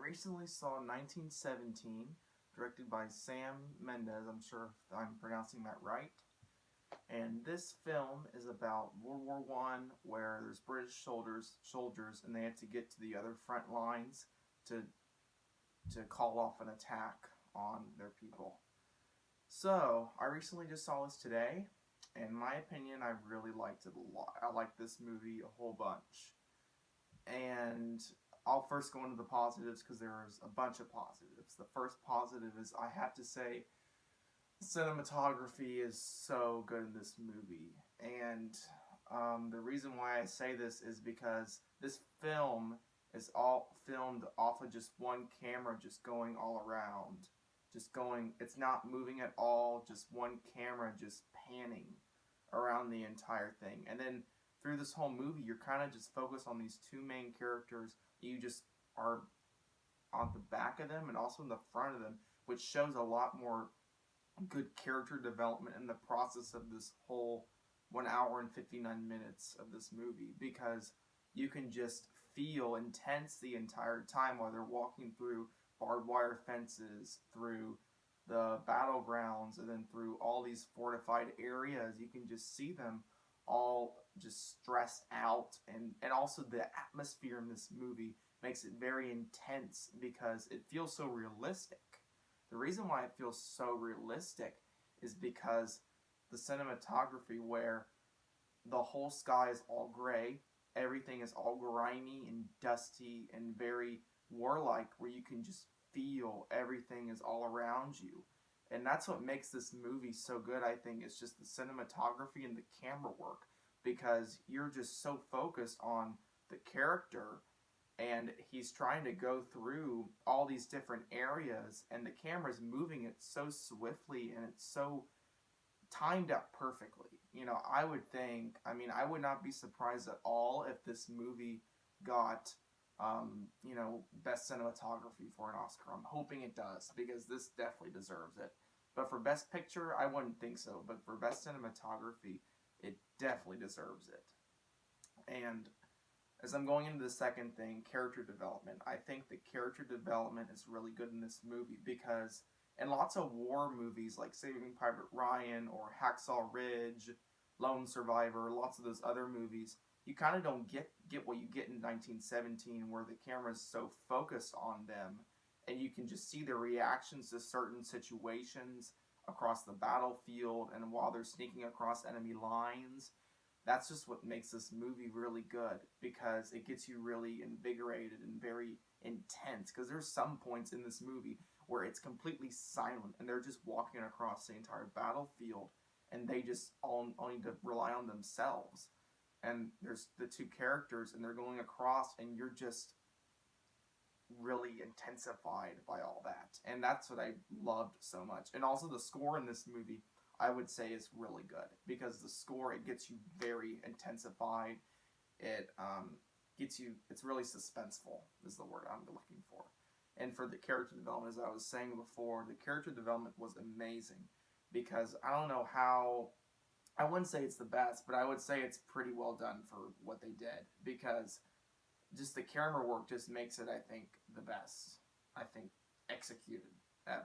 recently saw 1917, directed by Sam Mendes. I'm sure if I'm pronouncing that right. And this film is about World War One, where there's British soldiers, and they had to get to the other front lines to call off an attack on their people. So I recently just saw this today. In my opinion, I really liked it a lot. I liked this movie a whole bunch. And I'll first go into the positives because there's a bunch of positives. The first positive is I have to say cinematography is so good in this movie. And the reason why I say this is because this film is all filmed off of just one camera, just going all around. Just going, it's not moving at all, just one camera just panning around the entire thing. And then through this whole movie, you're kind of just focused on these two main characters. You just are on the back of them and also in the front of them, which shows a lot more good character development in the process of this whole 1 hour and 59 minutes of this movie, because you can just feel intense the entire time while they're walking through barbed wire fences, through the battlegrounds, and then through all these fortified areas. You can just see them all just stressed out, and also the atmosphere in this movie makes it very intense because it feels so realistic. The reason why it feels so realistic is because the cinematography, where the whole sky is all gray, everything is all grimy and dusty and very warlike, where you can just feel everything is all around you. And that's what makes this movie so good, I think. It's just the cinematography and the camera work, because you're just so focused on the character, and he's trying to go through all these different areas, and the camera's moving it so swiftly, and it's so timed out perfectly. I would think, I would not be surprised at all if this movie got, best cinematography for an Oscar. I'm hoping it does, because this definitely deserves it. But for best picture, I wouldn't think so. But for best cinematography, it definitely deserves it. And as I'm going into the second thing, character development, I think the character development is really good in this movie, because in lots of war movies like Saving Private Ryan or Hacksaw Ridge, Lone Survivor, lots of those other movies, you kind of don't get what you get in 1917, where the camera is so focused on them, and you can just see their reactions to certain situations across the battlefield and while they're sneaking across enemy lines. That's just what makes this movie really good, because it gets you really invigorated and very intense. Because there's some points in this movie where it's completely silent and they're just walking across the entire battlefield, and they just all need to rely on themselves. And there's the two characters, and they're going across, and you're just really intensified by all that. And that's what I loved so much. And also the score in this movie, I would say, is really good, because the score, it gets you very intensified. It gets you, it's really suspenseful is the word I'm looking for. And for the character development, as I was saying before, the character development was amazing, because I don't know how, I wouldn't say it's the best, but I would say it's pretty well done for what they did, because just the camera work just makes it, I think, the best, executed ever.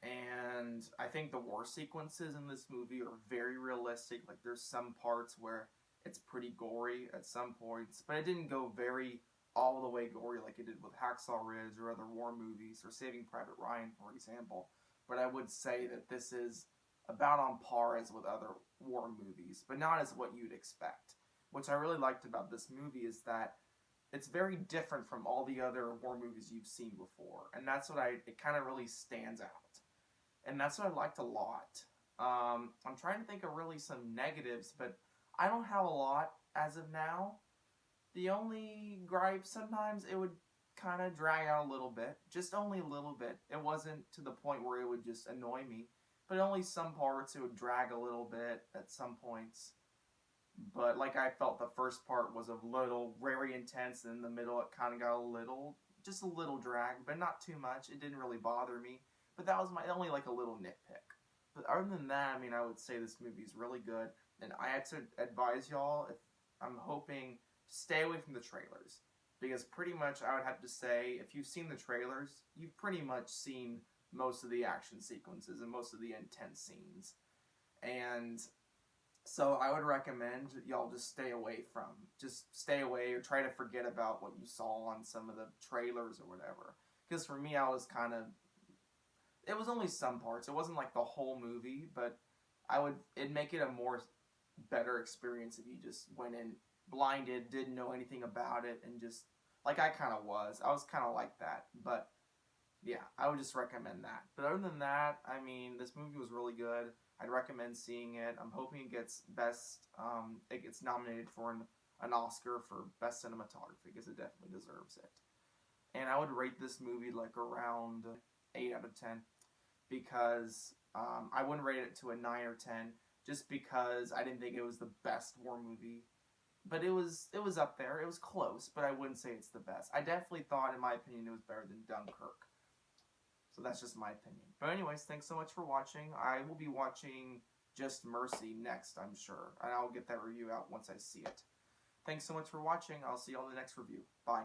And I think the war sequences in this movie are very realistic. Like, there's some parts where it's pretty gory at some points, but it didn't go very all the way gory like it did with Hacksaw Ridge or other war movies, or Saving Private Ryan, for example. But I would say that this is about on par as with other war movies, but not as what you'd expect. Which I really liked about this movie is that it's very different from all the other war movies you've seen before, and that's what it kind of really stands out. And that's what I liked a lot. I'm trying to think of really some negatives, but I don't have a lot as of now. The only gripe, sometimes it would kind of drag out a little bit, just only a little bit. It wasn't to the point where it would just annoy me, but only some parts it would drag a little bit at some points. But like, I felt the first part was a little very intense, and in the middle it kind of got just a little drag, but not too much. It didn't really bother me. But that was my only, like, a little nitpick. But other than that, I would say this movie is really good. And I had to advise y'all, if I'm hoping, stay away from the trailers. because pretty much I would have to say, if you've seen the trailers, you've pretty much seen most of the action sequences and most of the intense scenes. And so I would recommend y'all just stay away or try to forget about what you saw on some of the trailers or whatever. Because for me, it was only some parts. It wasn't like the whole movie, but it'd make it a more better experience if you just went in blinded, didn't know anything about it, and just, like I kind of was. I was kind of like that, but yeah, I would just recommend that. But other than that, I mean, this movie was really good. I'd recommend seeing it. I'm hoping it gets nominated for an Oscar for Best Cinematography, because it definitely deserves it. And I would rate this movie like around 8 out of 10, because I wouldn't rate it to a 9 or 10 just because I didn't think it was the best war movie. But it was up there. It was close, but I wouldn't say it's the best. I definitely thought, in my opinion, it was better than Dunkirk. So that's just my opinion. But anyways, thanks so much for watching. I will be watching Just Mercy next, I'm sure. And I'll get that review out once I see it. Thanks so much for watching. I'll see you on the next review. Bye.